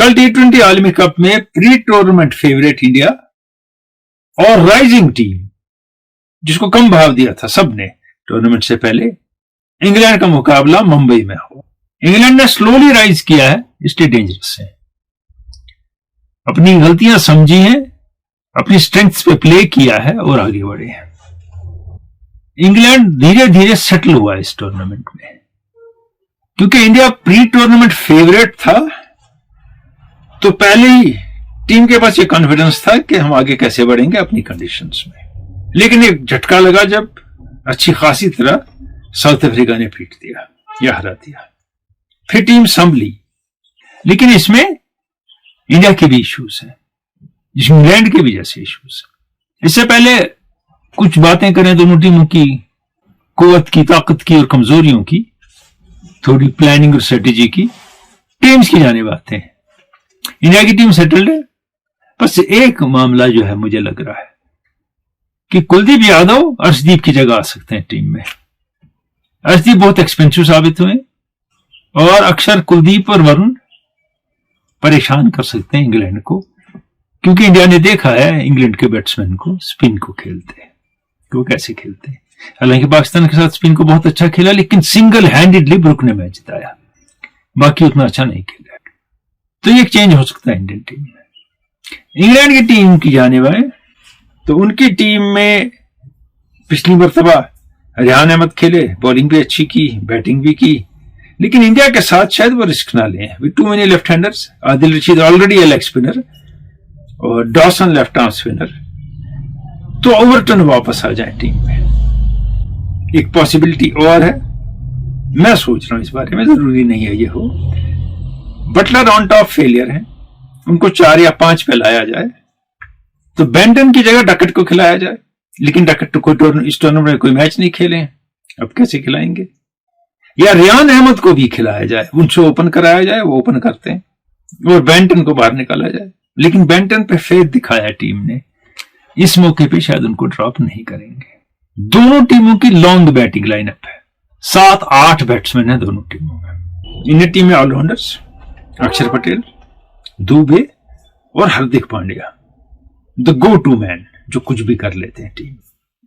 कल T20 आलमी cup में प्री टूर्नामेंट फेवरेट इंडिया और राइजिंग टीम, जिसको कम भाव दिया था सबने टूर्नामेंट से पहले, इंग्लैंड का मुकाबला मुंबई में हुआ। इंग्लैंड ने स्लोली राइज किया है, इसलिए डेंजरस है। अपनी गलतियां समझी हैं, अपनी स्ट्रेंथ्स पे प्ले किया है और आगे बढ़े हैं। इंग्लैंड धीरे धीरे सेटल हुआ इस टूर्नामेंट में, क्योंकि इंडिया प्री टूर्नामेंट फेवरेट था, तो पहले ही टीम के पास ये कॉन्फिडेंस था कि हम आगे कैसे बढ़ेंगे अपनी कंडीशंस में। लेकिन एक झटका लगा जब अच्छी खासी तरह साउथ अफ्रीका ने पीट दिया या हरा दिया। फिर टीम संभली, लेकिन इसमें इंडिया के भी इश्यूज हैं, जिसमें इंग्लैंड के भी जैसे इश्यूज हैं। इससे पहले कुछ बातें करें दोनों टीमों की कुव्वत की, ताकत की और कमजोरियों की, थोड़ी प्लानिंग और स्ट्रेटेजी की, टीम्स की जाने बातें हैं। इंडिया की टीम सेटल्ड है, बस एक मामला जो है मुझे लग रहा है कि कुलदीप यादव अर्शदीप की जगह आ सकते हैं टीम में। अर्शदीप बहुत एक्सपेंसिव साबित हुए और अक्सर कुलदीप और वरुण परेशान कर सकते हैं इंग्लैंड को, क्योंकि इंडिया ने देखा है इंग्लैंड के बैट्समैन को स्पिन को खेलते हैं, वो कैसे खेलते हैं। हालांकि पाकिस्तान के साथ स्पिन को बहुत अच्छा खेला, लेकिन सिंगल हैंडेडली ब्रुक ने मैच जिताया, बाकी उतना अच्छा नहीं खेला। तो ये चेंज हो सकता है इंडियन टीम में। इंग्लैंड की टीम की जानिब आए तो उनकी टीम में पिछली मरतबा रियान अहमद खेले, बॉलिंग भी अच्छी की, बैटिंग भी की, लेकिन इंडिया के साथ शायद वो रिस्क ना लें with two many left handers. Adil Rashid already A leg spinner और डॉसन लेफ्ट आर्म स्पिनर, तो ओवरटन वापस आ जाए टीम में। एक पॉसिबिलिटी और है, मैं सोच रहा हूं इस बारे में, जरूरी नहीं है ये हो। बटलर ऑन टॉप फेलियर है, उनको 4 या 5 पे लाया जाए, तो बेंटन की जगह डकट को खिलाया जाए, लेकिन डकट को इस टूर्नामेंट में कोई मैच नहीं खेले हैं, अब कैसे खिलाएंगे। या रियान अहमद को भी खिलाया जाए, उनसे ओपन कराया जाए, वो ओपन करते हैं, और बेंटन को बाहर निकाला जाए। लेकिन बेंटन पे फेथ दिखाया टीम ने, इस मौके पे शायद उनको ड्रॉप नहीं करेंगे। दोनों टीमों की लॉन्ग बैटिंग लाइनअप है, 7-8 बैट्समैन है दोनों टीमों में। इंडियन टीम में ऑलराउंडर्स अक्षर पटेल, दुबे और Hardik Pandya, the go to man, जो कुछ भी कर लेते हैं टीम।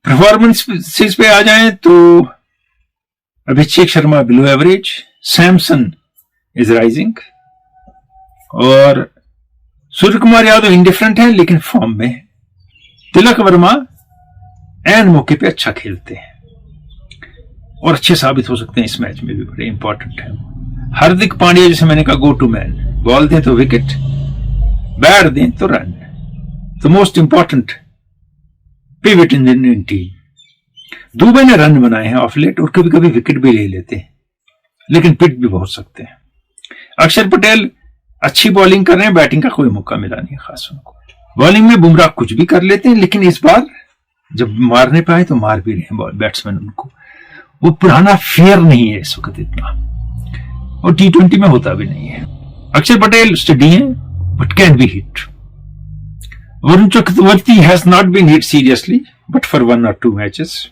परफॉर्मेंस पे आ जाएं तो Abhishek Sharma below average, Samson is rising, और सूर्य कुमार यादव इंडिफरेंट है लेकिन फॉर्म में है। तिलक वर्मा एन मौके पे अच्छा खेलते हैं और अच्छे साबित हो सकते हैं इस मैच में भी, बड़े इंपॉर्टेंट है। हार्दिक पांड्या जैसे मैंने कहा गो टू मैन, बॉल दें तो विकेट, बैट दें तो run, the most important pivot in Indian team. Dubey ने रन बनाए हैं ऑफ लेट और कभी कभी विकेट भी ले लेते हैं, लेकिन पिट भी बहुत सकते हैं। अक्षर पटेल अच्छी बॉलिंग कर रहे हैं, बैटिंग का कोई मौका मिला नहीं खास उनको। बॉलिंग में बुमराह कुछ भी कर लेते हैं, लेकिन इस बार जब मारने पे आए तो मार भी रहे हैं बैट्समैन उनको, वो पुराना फियर नहीं है इस वक्त इतना, और T20 में होता भी नहीं है। अक्षर पटेल स्टडी है but can be hit. Varun Chakravarthy has not been hit seriously but for 1 or 2 matches,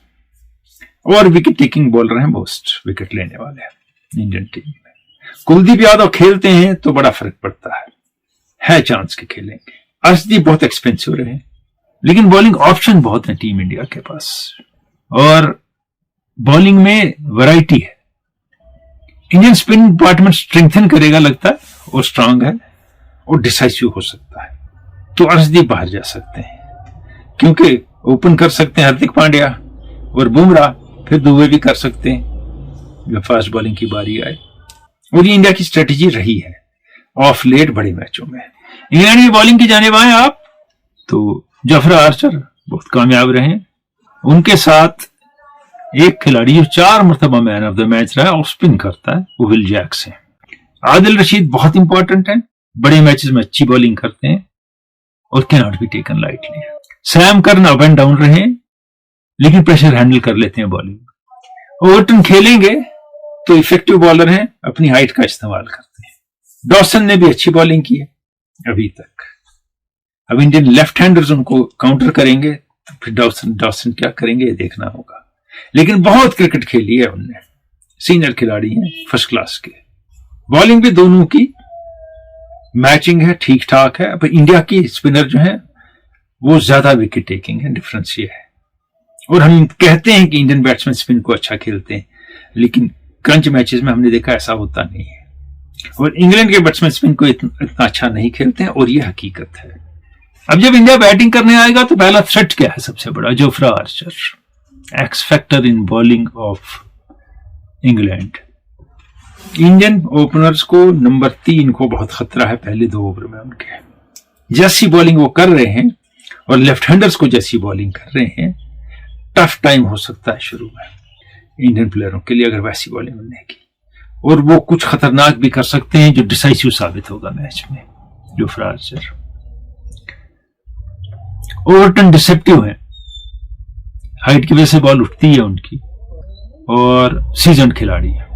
और विकेट टेकिंग बॉलर हैं, मोस्ट विकेट लेने वाले हैं इंडियन टीम में। कुलदीप यादव खेलते हैं तो बड़ा फर्क पड़ता है चांस के खेलेंगे। अर्शदीप बहुत एक्सपेंसिव रहे, लेकिन बॉलिंग ऑप्शन बहुत है टीम इंडिया के पास, और बॉलिंग में वैरायटी है। इंडियन स्पिन डिपार्टमेंट स्ट्रेंथन करेगा लगता है, और स्ट्रांग है और डिसाइसिव हो सकता है, तो अर्शदीप बाहर जा सकते हैं, क्योंकि ओपन कर सकते हैं हार्दिक पांड्या और बुमराह, फिर दुबे भी कर सकते हैं जब फास्ट बॉलिंग की बारी आए। और ये इंडिया की स्ट्रेटेजी रही है ऑफ लेट बड़े मैचों में। इंग्लैंड की बॉलिंग की जाने आए आप तो जफरा आर्चर बहुत कामयाब रहे, उनके साथ एक खिलाड़ी जो 4 मरतबा मैन ऑफ द मैच रहा है और स्पिन करता है, वो विल जैक्स है। आदिल रशीद बहुत इंपॉर्टेंट है, बड़े मैचेस में अच्छी बॉलिंग करते हैं और can not be taken lightly. Sam Curran up and down रहे, लेकिन प्रेशर हैंडल कर लेते हैं बॉलिंग। ओवरटन खेलेंगे तो इफेक्टिव बॉलर हैं, अपनी हाइट का इस्तेमाल करते हैं। डॉसन ने भी अच्छी बॉलिंग की है अभी तक। अब इंडियन लेफ्ट हैंडर्स उनको काउंटर करेंगे तो फिर डॉसन क्या करेंगे ये देखना होगा, लेकिन बहुत क्रिकेट खेली है उनने, सीनियर खिलाड़ी हैं फर्स्ट क्लास के। बॉलिंग भी दोनों की मैचिंग है, ठीक ठाक है, पर इंडिया की स्पिनर जो है वो ज्यादा विकेट टेकिंग है, डिफरेंस ये है। और हम कहते हैं कि इंडियन बैट्समैन स्पिन को अच्छा खेलते हैं, लेकिन क्रंच मैचेस में हमने देखा ऐसा होता नहीं है। और इंग्लैंड के बैट्समैन स्पिन को इतना अच्छा नहीं खेलते हैं, और यह हकीकत है। अब जब इंडिया बैटिंग करने आएगा तो पहला थ्रेट क्या है सबसे बड़ा? Jofra Archer, x factor in bowling of England. Indian openers को नंबर 3 को बहुत खतरा है पहले 2 ओवर में उनके। जैसी बॉलिंग वो कर रहे हैं और लेफ्ट हैंडर्स को जैसी बॉलिंग कर रहे हैं, टफ टाइम हो सकता है शुरू में इंडियन प्लेयरों के लिए अगर वैसी बॉलिंग मिलने की, और वो कुछ खतरनाक भी कर सकते हैं जो डिसाइसिव साबित होगा मैच में। जोफ्रा आर्चर, ओवरटन डिसेप्टिव है, हाइट की वजह से बॉल उठती है उनकी, और सीजन खिलाड़ी है।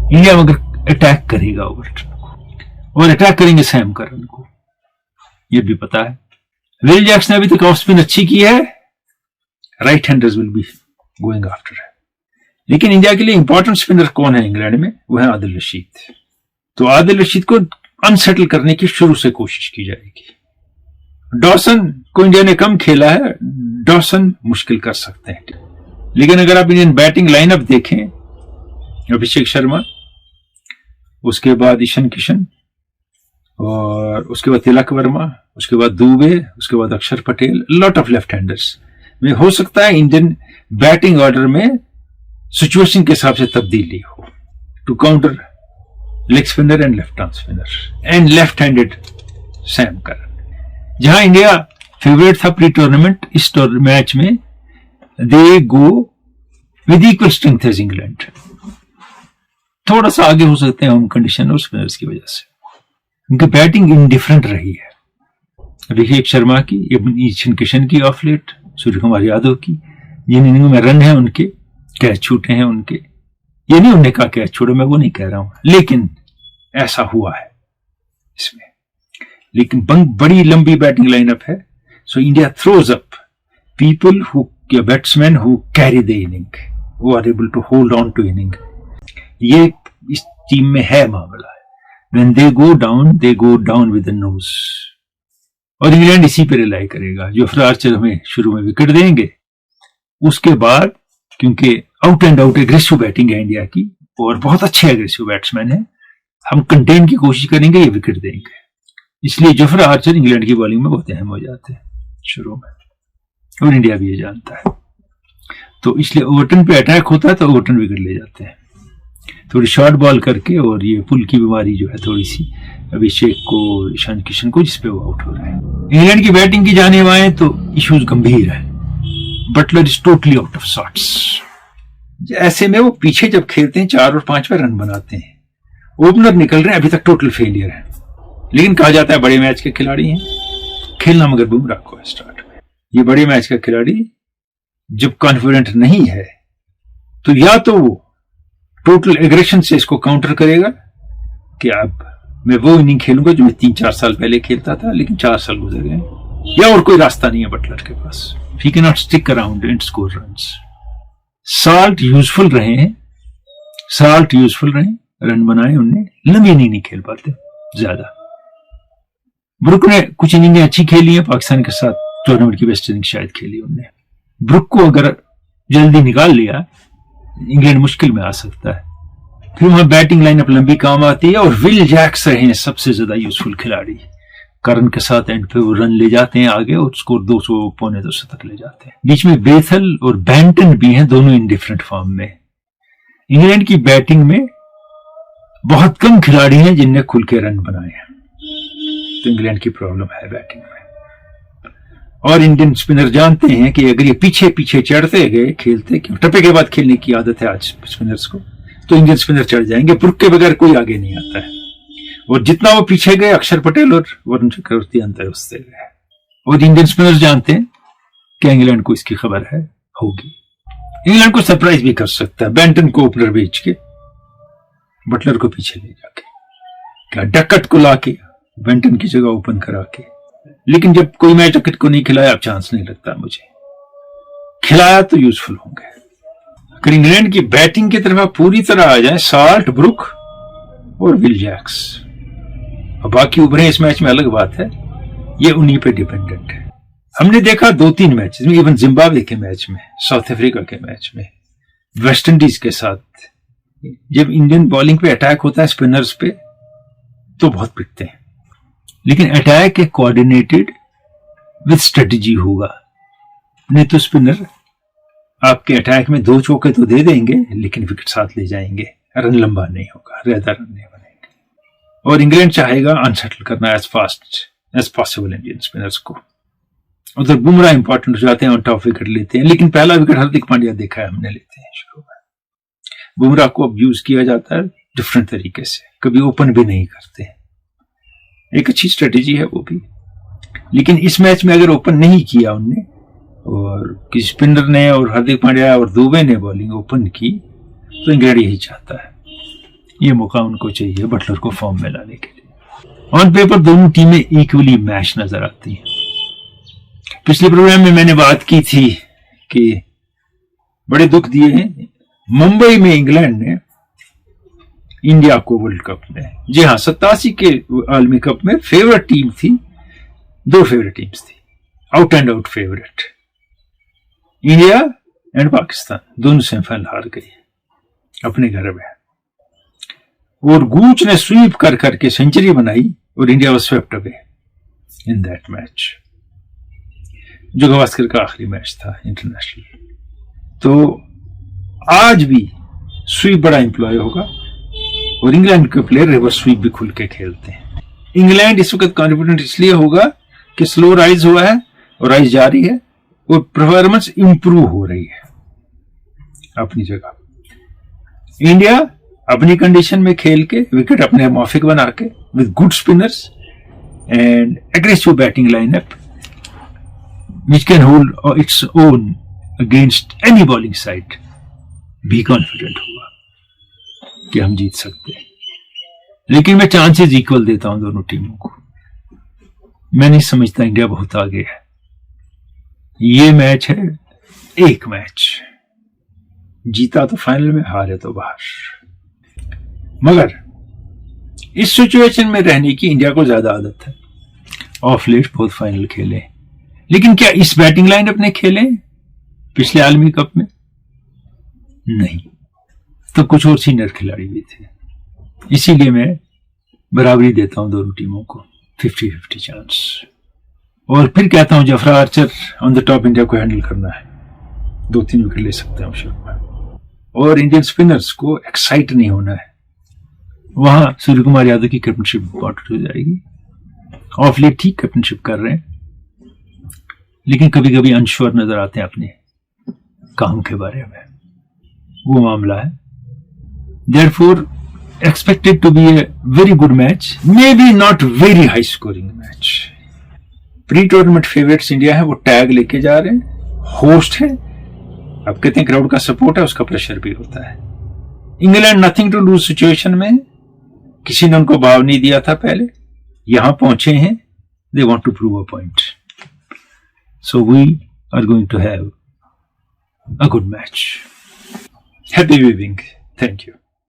इंडिया मगर अटैक करेगा ओवरटन को, और अटैक करेंगे सैम करन को, यह भी पता है। विल जैक्स ने अभी तक ऑफ स्पिन अच्छी की है, right handers will be going after है। लेकिन इंडिया के लिए इंपॉर्टेंट स्पिनर कौन है इंग्लैंड में? वो है आदिल रशीद। तो आदिल रशीद को अनसेटल करने की शुरू से कोशिश की जाएगी। डॉसन को इंडिया ने कम खेला है, डॉसन मुश्किल कर सकते हैं। लेकिन अगर आप इंडियन बैटिंग लाइनअप देखें, अभिषेक शर्मा, उसके बाद ईशान किशन, और उसके बाद तिलक वर्मा, उसके बाद दुबे, उसके बाद Akshar Patel, lot of left handers में हो सकता है इंडियन बैटिंग ऑर्डर में सिचुएशन के हिसाब से तब्दीली हो, to counter leg spinner and left arm spinner and left handed Sam Curran. जहां इंडिया फेवरेट था प्री टूर्नामेंट, इस मैच में they go with equal strength as England. थोड़ा सा आगे हो सकते हैं होम कंडीशन और स्पिनर्स की वजह से। उनकी बैटिंग इंडिफरेंट रही है, अभिषेक शर्मा की, ईशान किशन की ऑफ लेट, सूर्य कुमार यादव की। जिन इनिंगों में रन है उनके, कैच छूटे हैं उनके, ये नहीं उन्हें कहा कैच छोड़ो, मैं वो नहीं कह रहा हूं, लेकिन ऐसा हुआ है इसमें। लेकिन बड़ी लंबी बैटिंग लाइनअप है, so India throws up people who, batsman who carry the inning, who are able to hold on to inning. ये इस टीम में है मामला। When they go down with the nose। और इंग्लैंड इसी पे रिलाई करेगा। जोफ्रा आर्चर हमें शुरू में विकेट देंगे, उसके बाद क्योंकि out and out aggressive batting है इंडिया की, और बहुत अच्छे एग्रेसिव बैट्समैन है, हम कंटेन की कोशिश करेंगे, ये विकेट देंगे। इसलिए जोफ्रा आर्चर इंग्लैंड की बॉलिंग में बहुत अहम हो जाते हैं शुरू में, और इंडिया भी ये जानता है। तो इसलिए ओवरटन पे अटैक होता है तो ओवरटन विकेट ले जाते हैं थोड़ी शॉर्ट बॉल करके, और ये पुल की बीमारी जो है थोड़ी सी अभिषेक को, ईशान किशन को, जिसपे वो आउट हो रहे हैं। इंग्लैंड की बैटिंग की जानेब आए तो इश्यूज गंभीर है। Buttler is totally out of sorts. ऐसे में वो पीछे जब खेलते हैं 4 और 5 पे रन बनाते हैं, ओपनर निकल रहे हैं, अभी तक टोटल फेलियर है। लेकिन कहा जाता है बड़े मैच के खिलाड़ी हैं, खेलना मगर बुमराह को है स्टार्ट में। ये बड़े मैच का खिलाड़ी जब कॉन्फिडेंट नहीं है तो या तो वो टोटल एग्रेशन से इसको काउंटर करेगा कि अब मैं वो इनिंग खेलूंगा जो मैं 3-4 साल पहले खेलता था, लेकिन 4 साल गुजर गए, या और कोई रास्ता नहीं है बटलर के पास। He can not stick around and score runs. Salt useful रहे हैं, रन बनाए उनने, लंबी इनिंग नहीं खेल पाते ज्यादा। ब्रुक ने कुछ इनिंगें अच्छी खेली है पाकिस्तान के साथ, टूर्नामेंट की बेस्ट इनिंग शायद खेली उनने। ब्रुक को अगर जल्दी निकाल लिया, इंग्लैंड मुश्किल में आ सकता है। फिर वहां बैटिंग लाइनअप लंबी काम आती है, और विल जैक्स रहे हैं सबसे ज्यादा यूजफुल खिलाड़ी। करन के साथ एंड पे वो रन ले जाते हैं आगे, और स्कोर 200-250 तक ले जाते हैं। बीच में बेथल और बैंटन भी हैं, दोनों इन डिफरेंट फॉर्म में। इंग्लैंड की बैटिंग में बहुत कम खिलाड़ी हैं जिनने खुल के रन बनाए हैं, तो इंग्लैंड की प्रॉब्लम है बैटिंग में। और इंडियन स्पिनर जानते हैं कि अगर ये पीछे पीछे चढ़ते गए खेलते, क्यों टप्पे के बाद खेलने की आदत है आज स्पिनर्स को, तो इंडियन स्पिनर चढ़ जाएंगे। ब्रुक के बगैर कोई आगे नहीं आता है, और जितना वो पीछे गए अक्षर पटेल और वरुण चक्रवर्ती अंतर उससे गए। और इंडियन स्पिनर्स जानते हैं कि इंग्लैंड को इसकी खबर है, होगी। इंग्लैंड को सरप्राइज भी कर सकता है, बैंटन को ओपनर बेच के, बटलर को पीछे ले जाके, क्या डकट को लाके बैंटन की जगह ओपन करा के। लेकिन जब कोई मैच डकट को नहीं खिलाया, अब चांस नहीं लगता मुझे। खिलाया तो यूजफुल होंगे। अगर इंग्लैंड की बैटिंग की तरफ पूरी तरह आ जाए, साल्ट, ब्रुक और विल जैक्स, और बाकी उभरे इस मैच में अलग बात है, ये उन्हीं पे डिपेंडेंट है। हमने देखा 2-3 मैच में, इवन जिम्बाब्वे के मैच में, साउथ अफ्रीका के मैच में, वेस्ट इंडीज के साथ, जब इंडियन बॉलिंग पे अटैक होता है स्पिनर्स पे तो बहुत पिटते हैं, लेकिन अटैक एक कोऑर्डिनेटेड विद स्ट्रेटजी होगा, नहीं तो स्पिनर आपके अटैक में 2 चौके तो दे देंगे लेकिन विकेट साथ ले जाएंगे, रन लंबा नहीं होगा, ज्यादा रन नहीं बनेंगे। और इंग्लैंड चाहेगा अनसेटल करना as fast as possible Indian spinners को। उधर बुमराह इंपॉर्टेंट हो जाते हैं, ऑन टॉप विकेट लेते हैं, लेकिन पहला विकेट हार्दिक पांड्या देखा है हमने लेते हैं शुरू में। बुमराह को अब यूज किया जाता है डिफरेंट तरीके से, कभी ओपन भी नहीं करते, एक अच्छी स्ट्रेटेजी है वो भी। लेकिन इस मैच में अगर ओपन नहीं किया उनने और किसी स्पिनर ने और हार्दिक पांड्या और दुबे ने बॉलिंग ओपन की तो इंग्लैंड यही चाहता है, ये मौका उनको चाहिए बटलर को फॉर्म में लाने के लिए। ऑन पेपर दोनों टीमें इक्वली मैच नजर आती हैं। पिछले प्रोग्राम में मैंने बात की थी कि बड़े दुख दिए हैं मुंबई में इंग्लैंड ने इंडिया को वर्ल्ड कप में। जी हाँ, 87 के आलमी कप में फेवरेट टीम थी, 2 फेवरेट टीम्स थी, out and out favourite, India and Pakistan, दोनों सेमीफाइनल हार गई अपने घर में। और गूच ने स्वीप कर करके सेंचुरी बनाई और India was swept away in that match, जो गवास्कर का आखिरी मैच था इंटरनेशनल। तो आज भी स्वीप बड़ा एम्प्लॉय होगा और इंग्लैंड के प्लेयर रिवर्स स्वीप भी खुल के खेलते हैं। इंग्लैंड इस वक्त कॉन्फिडेंट इसलिए होगा कि स्लो राइज हुआ है और राइज जारी है और परफॉर्मेंस इंप्रूव हो रही है अपनी जगह। इंडिया अपनी कंडीशन में खेल के विकेट अपने माफिक बना के with good spinners and aggressive batting lineup which can hold its own against any bowling side, भी कॉन्फिडेंट होगा कि हम जीत सकते हैं। लेकिन मैं चांसेस इक्वल देता हूं दोनों टीमों को। मैं नहीं समझता इंडिया बहुत आगे है। ये मैच है एक मैच, जीता तो फाइनल में, हारे तो बाहर। मगर इस सिचुएशन में रहने की इंडिया को ज्यादा आदत है। ऑफ लेट बहुत फाइनल खेले, लेकिन क्या इस बैटिंग लाइन अपने खेले पिछले आलमी कप में? नहीं, तो कुछ और सीनियर खिलाड़ी भी थे। इसीलिए मैं बराबरी देता हूं दोनों टीमों को, 50-50 चांस। और फिर कहता हूं जफरा Archer on the top, India को हैंडल करना है, 2-3 विकेट ले सकते हैं शर्मा। और इंडियन स्पिनर्स को एक्साइट नहीं होना है, वहां सूर्य कुमार यादव की कैप्टनशिप इंपॉर्टेंट हो जाएगी। ऑफ लेट ठीक कैप्टनशिप कर रहे हैं, लेकिन कभी कभी अनश्योर नजर आते हैं अपने काम के बारे में, वो मामला है। Therefore expected to be a very good match, maybe not very high scoring match. Pre tournament favourites India है, वो टैग लेके जा रहे हैं, होस्ट है, अब कहते हैं क्राउड का सपोर्ट है, उसका प्रेशर भी होता है। England nothing to lose situation में, किसी ने उनको भाव नहीं दिया था पहले, यहां पहुंचे हैं, they want to prove a point. So we are going to have a good match. Happy viewing. Thank you.